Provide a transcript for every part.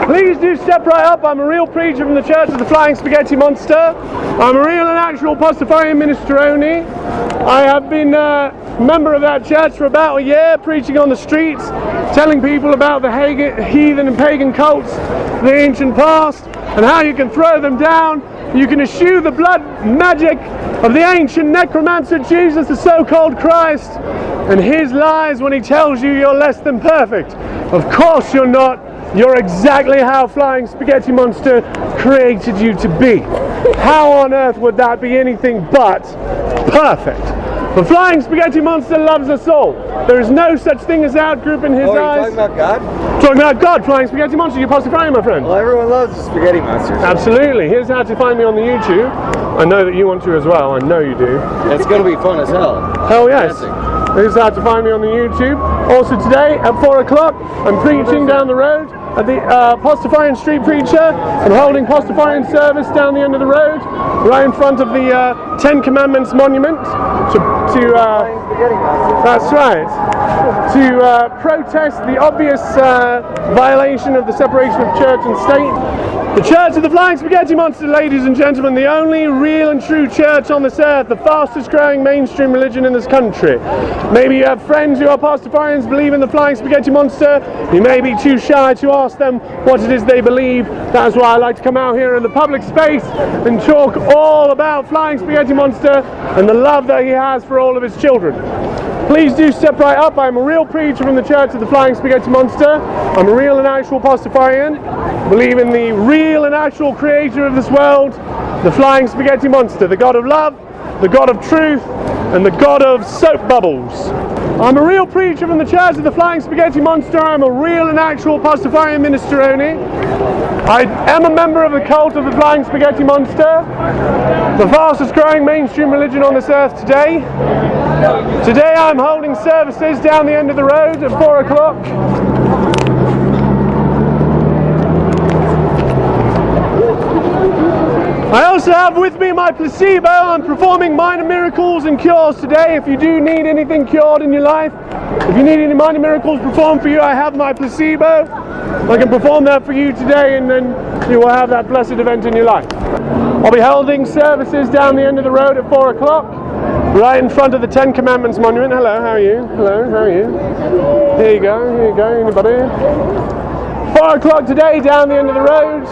Please do step right up. I'm a real preacher from the Church of the Flying Spaghetti Monster. I'm a real and actual Pastafarian minestrone. I have been a member of that church for about a year, preaching on the streets, telling people about the heathen and pagan cults of the ancient past and how you can throw them down. You can eschew the blood magic of the ancient necromancer Jesus, the so-called Christ, and his lies when he tells you you're less than perfect. Of course you're not. You're exactly how Flying Spaghetti Monster created you to be. How on earth would that be anything but perfect? The Flying Spaghetti Monster loves us all. There is no such thing as out-group in his eyes. Talking about God? Talking about God, Flying Spaghetti Monster. You're Pastafarian, my friend. Well, everyone loves the spaghetti monsters. Absolutely. Here's how to find me on the YouTube. I know that you want to as well. I know you do. It's going to be fun as hell. Hell yes. Here's how to find me on the YouTube. Also today at 4 o'clock, I'm preaching down the road at the Pastafarian Street Preacher. I'm holding Pastafarian service down the end of the road, right in front of the Ten Commandments monument. That's right. To protest the obvious violation of the separation of church and state. The Church of the Flying Spaghetti Monster, ladies and gentlemen, the only real and true church on this earth, the fastest growing mainstream religion in this country. Maybe you have friends who are Pastafarians, believe in the Flying Spaghetti Monster. You may be too shy to ask them what it is they believe. That's why I like to come out here in the public space and talk all about Flying Spaghetti Monster and the love that he has for all of his children. Please do step right up. I'm a real preacher from the Church of the Flying Spaghetti Monster. I'm a real and actual Pastafarian. Believe in the real and actual creator of this world, the Flying Spaghetti Monster, the God of love, the God of truth, and the God of soap bubbles. I'm a real preacher from the Church of the Flying Spaghetti Monster. I'm a real and actual Pastafarian minestrone. I am a member of the cult of the Flying Spaghetti Monster, the fastest growing mainstream religion on this earth today. Today I'm holding services down the end of the road at 4 o'clock. I also have with me my placebo. I'm performing minor miracles and cures today. If you do need anything cured in your life, if you need any minor miracles performed for you, I have my placebo. I can perform that for you today, and then you will have that blessed event in your life. I'll be holding services down the end of the road at 4 o'clock, right in front of the Ten Commandments monument. Hello, how are you? Hello, how are you? Here you go, anybody? 4 o'clock today, down the end of the road.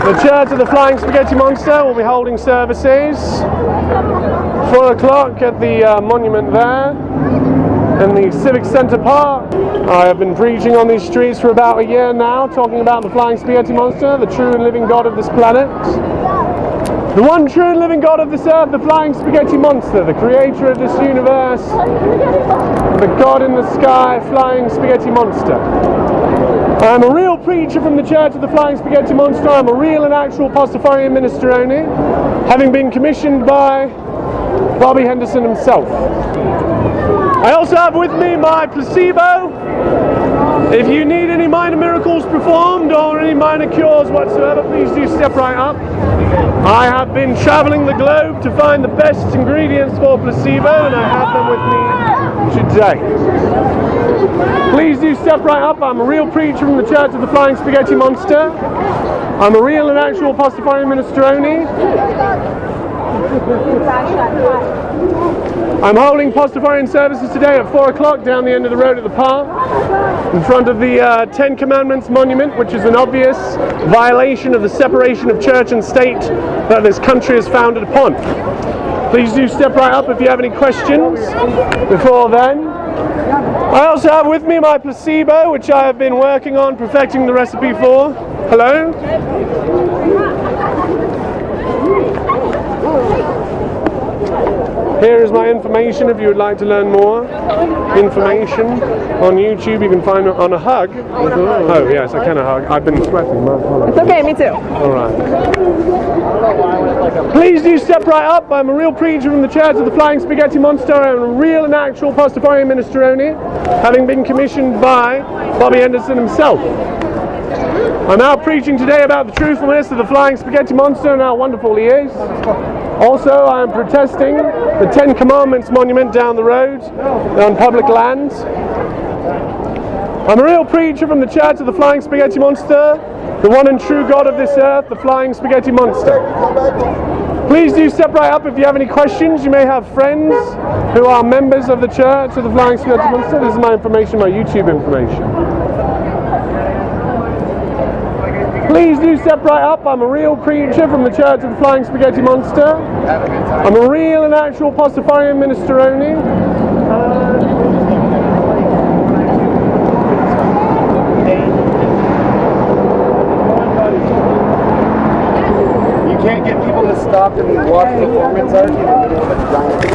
The Church of the Flying Spaghetti Monster will be holding services. 4 o'clock at the monument there in the Civic Centre Park. I have been preaching on these streets for about a year now, talking about the Flying Spaghetti Monster, the true and living God of this planet. The one true and living God of this earth, the Flying Spaghetti Monster, the creator of this universe, the God in the sky, Flying Spaghetti Monster. I'm a real preacher from the Church of the Flying Spaghetti Monster. I'm a real and actual Pastafarian minestrone, having been commissioned by Bobby Henderson himself. I also have with me my placebo. If you need any minor miracles performed or any minor cures whatsoever, please do step right up. I have been traveling the globe to find the best ingredients for placebo, and I have them with me today. Please do step right up. I'm a real preacher from the Church of the Flying Spaghetti Monster. I'm a real and actual Pastafarian minestrone. I'm holding Pastafarian services today at 4 o'clock down the end of the road at the park, in front of the Ten Commandments monument, which is an obvious violation of the separation of church and state that this country is founded upon. Please do step right up if you have any questions before then. I also have with me my placebo, which I have been working on perfecting the recipe for. Hello? Here is my information if you would like to learn more information on YouTube. You can find it on a hug. Oh yes, I can a hug. I've been sweating. It's okay, me too. Alright. Please do step right up. I'm a real preacher from the Church of the Flying Spaghetti Monster. I'm a real and actual Pastafarian minestrone, having been commissioned by Bobby Henderson himself. I'm now preaching today about the truthfulness of the Flying Spaghetti Monster and how wonderful he is. Also, I am protesting the Ten Commandments monument down the road on public land. I'm a real preacher from the Church of the Flying Spaghetti Monster, the one and true God of this earth, the Flying Spaghetti Monster. Please do step right up if you have any questions. You may have friends who are members of the Church of the Flying Spaghetti Monster. This is my information, my YouTube information. Please do step right up. I'm a real preacher from the Church of the Flying Spaghetti Monster. I'm a real and actual Pastafarian Minestrone. You can't get people to stop and watch performance art in the middle of a giant.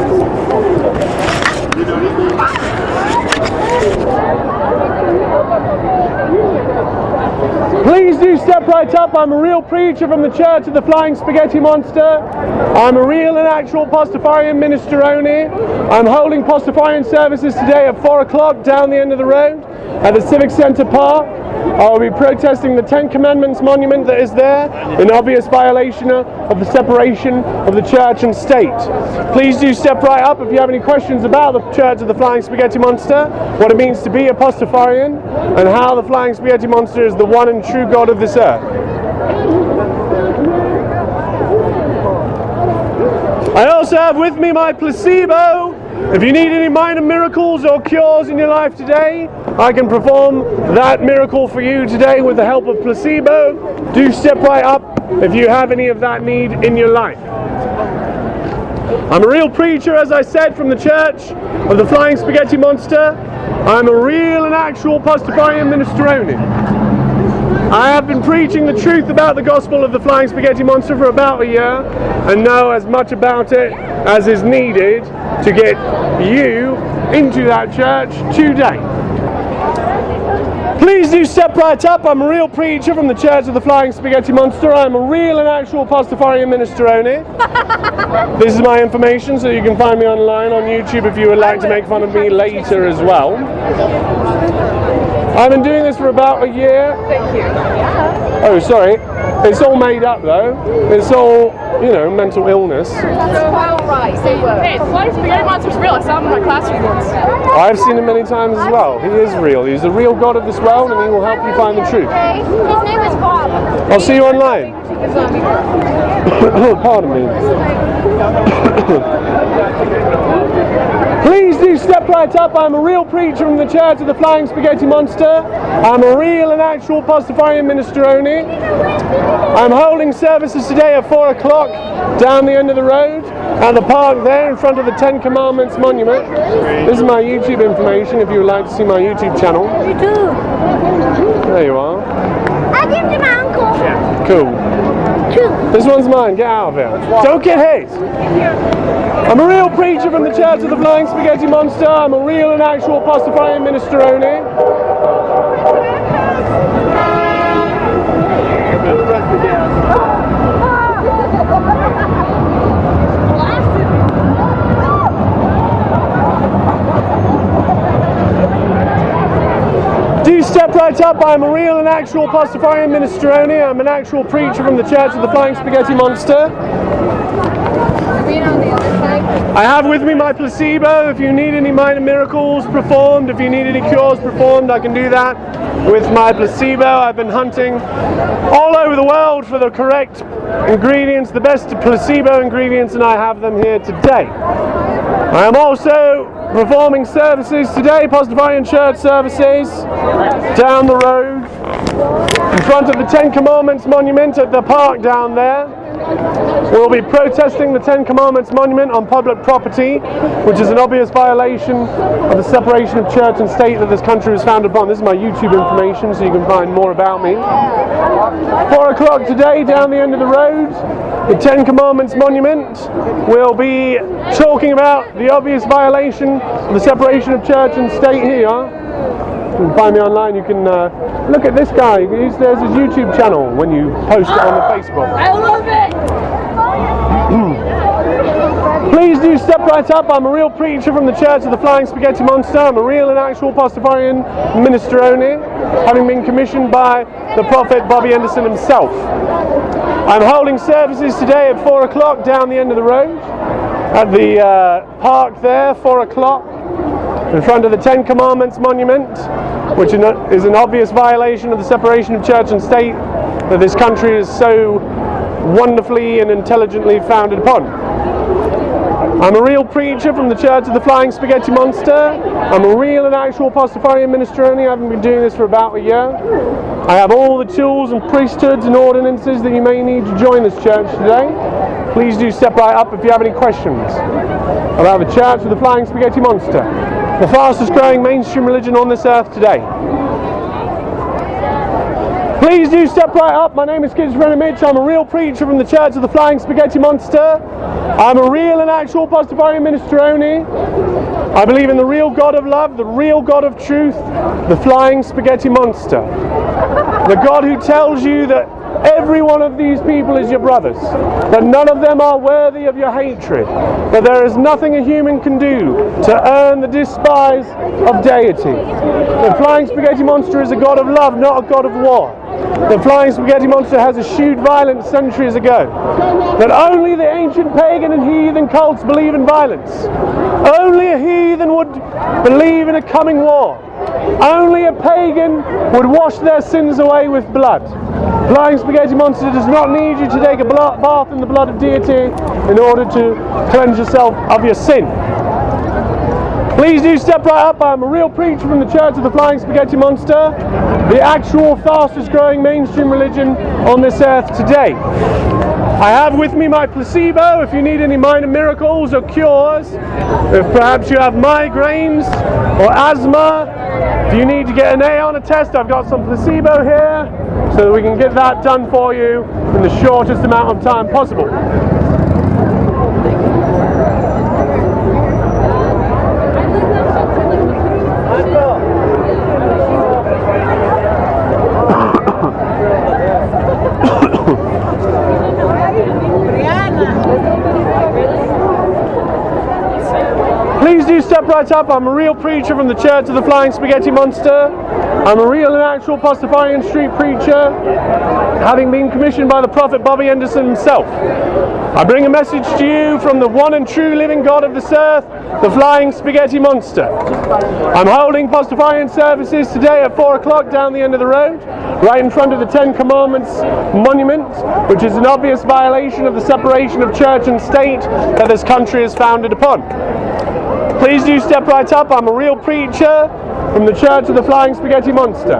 Please do step right up. I'm a real preacher from the Church of the Flying Spaghetti Monster. I'm a real and actual Pastafarian Minestrone. I'm holding Pastafarian services today at 4 o'clock down the end of the road at the Civic Centre Park. I will be protesting the 10 Commandments monument that is there in obvious violation of the separation of the church and state. Please do step right up if you have any questions about the Church of the Flying Spaghetti Monster, what it means to be a Pastafarian, and how the Flying Spaghetti Monster is the one and true God of this earth. I also have with me my placebo. If you need any minor miracles or cures in your life today, I can perform that miracle for you today with the help of placebo. Do step right up if you have any of that need in your life. I'm a real preacher, as I said, from the Church of the Flying Spaghetti Monster. I'm a real and actual Pastafarian Minestrone. I have been preaching the truth about the gospel of the Flying Spaghetti Monster for about a year and know as much about it as is needed to get you into that church today. Please do step right up. I'm a real preacher from the Church of the Flying Spaghetti Monster. I'm a real and actual Pastafarian Minestrone. This is my information, so you can find me online on YouTube if you would like to make fun of me later as well. I've been doing this for about a year. Thank you. Oh, sorry. It's all made up though. It's all, you know, mental illness. So how right? Say what? Hey, the Flying Spaghetti Monster's real. I saw him in my classroom once. I've seen him many times as well. He is real. He's the real God of this world, and he will help you find the truth. His name is Bob. I'll see you online. Pardon me. Please do step right up. I'm a real preacher from the Church of the Flying Spaghetti Monster. I'm a real and actual Pastafarian Minestrone. I'm holding services today at 4 o'clock down the end of the road at the park there in front of the 10 Commandments monument. This is my YouTube information if you would like to see my YouTube channel. You do. There you are. I give it to my uncle. Cool. Two. This one's mine. Get out of here. Don't get hit. I'm a real preacher from the Church of the Flying Spaghetti Monster. I'm a real and actual Pastafarian Minestrone. Do step right up. I'm a real and actual Pastafarian Minestrone. I'm an actual preacher from the Church of the Flying Spaghetti Monster. I have with me my placebo. If you need any minor miracles performed, if you need any cures performed, I can do that with my placebo. I've been hunting all over the world for the correct ingredients, the best placebo ingredients, and I have them here today. I am also performing services today, Pastafarian church services, down the road, in front of the 10 Commandments monument at the park down there. We'll be protesting the 10 Commandments monument on public property, which is an obvious violation of the separation of church and state that this country was founded upon. This is my YouTube information, so you can find more about me. 4 o'clock today, down the end of the road, the 10 Commandments monument. We'll be talking about the obvious violation of the separation of church and state here. You can find me online. You can look at this guy. There's his YouTube channel when you post it on the Facebook. I love it! Please do step right up. I'm a real preacher from the Church of the Flying Spaghetti Monster. I'm a real and actual Pastafarian Minestrone, having been commissioned by the Prophet Bobby Anderson himself. I'm holding services today at 4 o'clock down the end of the road at the park there, 4 o'clock. In front of the 10 Commandments monument which is an obvious violation of the separation of church and state that this country is so wonderfully and intelligently founded upon. I'm a real preacher from the Church of the Flying Spaghetti Monster. I'm a real and actual Pastafarian minestrone. I haven't been doing this for about a year. I have all the tools and priesthoods and ordinances that you may need to join this church today. Please do step right up if you have any questions about the Church of the Flying Spaghetti Monster, the fastest growing mainstream religion on this earth today. Please do step right up. My name is Schizophrenic Mitch. I'm a real preacher from the Church of the Flying Spaghetti Monster. I'm a real and actual Pastafarian minestrone. I believe in the real God of love, the real God of truth, the Flying Spaghetti Monster. The God who tells you that every one of these people is your brothers, that none of them are worthy of your hatred, that there is nothing a human can do to earn the despise of deity. The Flying Spaghetti Monster is a God of love, not a God of war. The Flying Spaghetti Monster has eschewed violence centuries ago. That only the ancient pagan and heathen cults believe in violence. Only a heathen would believe in a coming war. Only a pagan would wash their sins away with blood. Flying Spaghetti Monster does not need you to take a bath in the blood of deity in order to cleanse yourself of your sin. Please do step right up. I'm a real preacher from the Church of the Flying Spaghetti Monster, the actual fastest growing mainstream religion on this earth today. I have with me my placebo if you need any minor miracles or cures, if perhaps you have migraines or asthma, if you need to get an A on a test, I've got some placebo here so that we can get that done for you in the shortest amount of time possible. Please do step right up. I'm a real preacher from the Church of the Flying Spaghetti Monster. I'm a real and actual Pastafarian street preacher, having been commissioned by the Prophet Bobby Anderson himself. I bring a message to you from the one and true living God of this earth, the Flying Spaghetti Monster. I'm holding Pastafarian services today at 4 o'clock down the end of the road, right in front of the Ten Commandments monument, which is an obvious violation of the separation of church and state that this country is founded upon. Please do step right up. I'm a real preacher from the Church of the Flying Spaghetti Monster.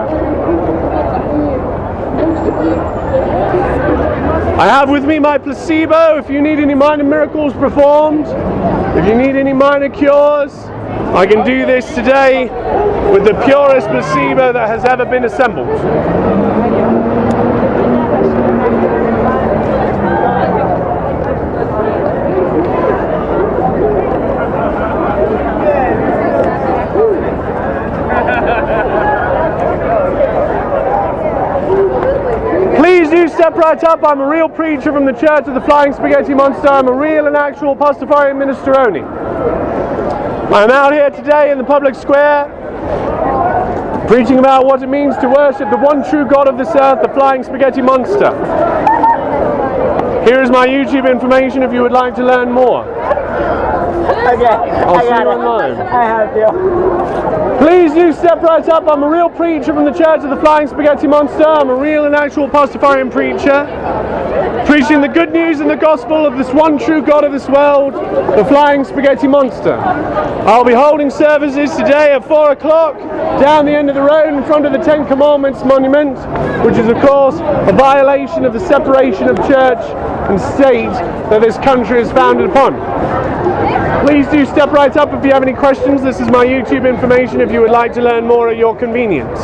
I have with me my placebo if you need any minor miracles performed, if you need any minor cures. I can do this today with the purest placebo that has ever been assembled. Please do step right up. I'm a real preacher from the Church of the Flying Spaghetti Monster. I'm a real and actual Pastafarian minestrone. I'm out here today in the public square preaching about what it means to worship the one true God of this earth, the Flying Spaghetti Monster. Here is my YouTube information if you would like to learn more. Okay, I'll see you online. I have to. Please do step right up. I'm a real preacher from the Church of the Flying Spaghetti Monster. I'm a real and actual Pastafarian preacher, preaching the good news and the gospel of this one true God of this world, the Flying Spaghetti Monster. I'll be holding services today at 4 o'clock down the end of the road in front of the Ten Commandments monument, which is of course a violation of the separation of church and state that this country is founded upon. Please do step right up if you have any questions. This is my YouTube information if you would like to learn more at your convenience.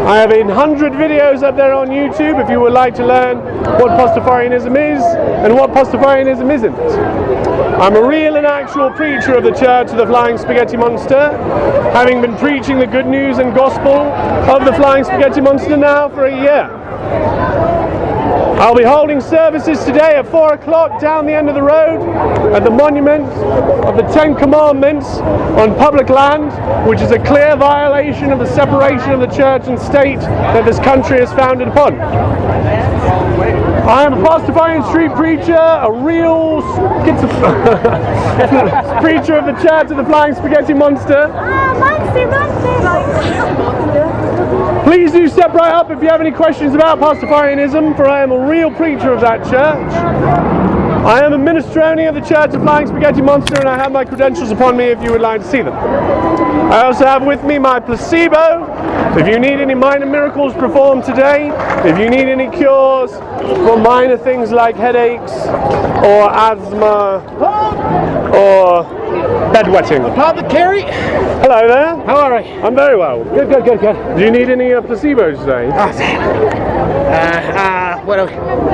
I have 100 videos up there on YouTube if you would like to learn what Pastafarianism is and what Pastafarianism isn't. I'm a real and actual preacher of the Church of the Flying Spaghetti Monster, having been preaching the good news and gospel of the Flying Spaghetti Monster now for a year. I'll be holding services today at 4 o'clock down the end of the road at the monument of the Ten Commandments on public land, which is a clear violation of the separation of the church and state that this country is founded upon. I am a Pastafarian street preacher, a real preacher of the Church of the Flying Spaghetti Monster. Monster. Please do step right up if you have any questions about Pastafarianism, for I am a real preacher of that church. I am a minestrone of the Church of Flying Spaghetti Monster, and I have my credentials upon me if you would like to see them. I also have with me my placebo. If you need any minor miracles performed today, if you need any cures for minor things like headaches or asthma or bedwetting. Apothecary? Hello there. How are you? I'm very well. Good. Do you need any placebos today?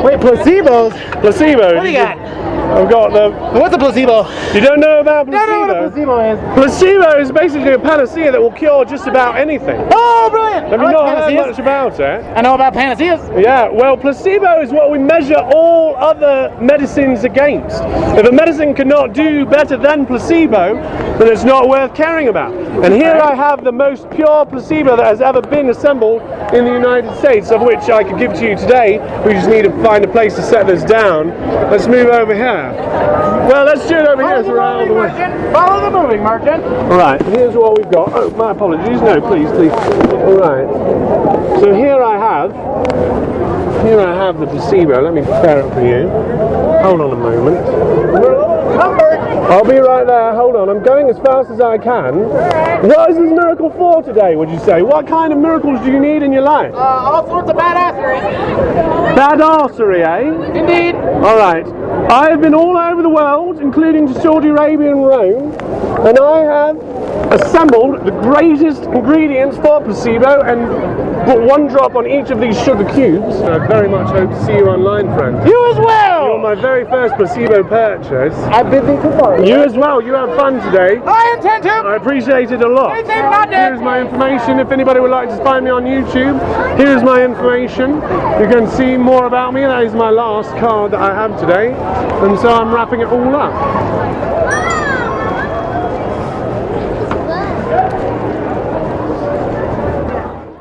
Wait, placebos? Placebo. What do you got? I've got the... What's a placebo? You don't know about I placebo? don't know what a placebo is. Placebo is basically a panacea that will cure just about anything. Oh, brilliant! Have you I like not heard panaceas. much about it? I know about panaceas. Yeah, well, placebo is what we measure all other medicines against. If a medicine cannot do better than placebo, then it's not worth caring about. And here I have the most pure placebo that has ever been assembled in the United States, of which I could give to you today. We just need to find a place to set this down. Let's move over here. Well, let's do it over here so we're out of the way. Follow the moving, merchant. Alright, here's what we've got. Oh, my apologies. No, please. Alright. So here I have the placebo. Let me prepare it for you. Hold on a moment. I'll be right there. Hold on. I'm going as fast as I can. What is this miracle for today, would you say? What kind of miracles do you need in your life? All sorts of badassery. Badassery, eh? Indeed. Alright. I have been all over the world, including to Saudi Arabia and Rome, and I have assembled the greatest ingredients for placebo and put one drop on each of these sugar cubes. I very much hope to see you online, friend. You as well. You're my very first placebo purchase. I've been thinking for it. You as well. You have fun today. I intend to. I appreciate it a lot. Anything but that. Here's my information. If anybody would like to find me on YouTube, here's my information. You can see more about me. That is my last card that I have today. And so I'm wrapping it all up.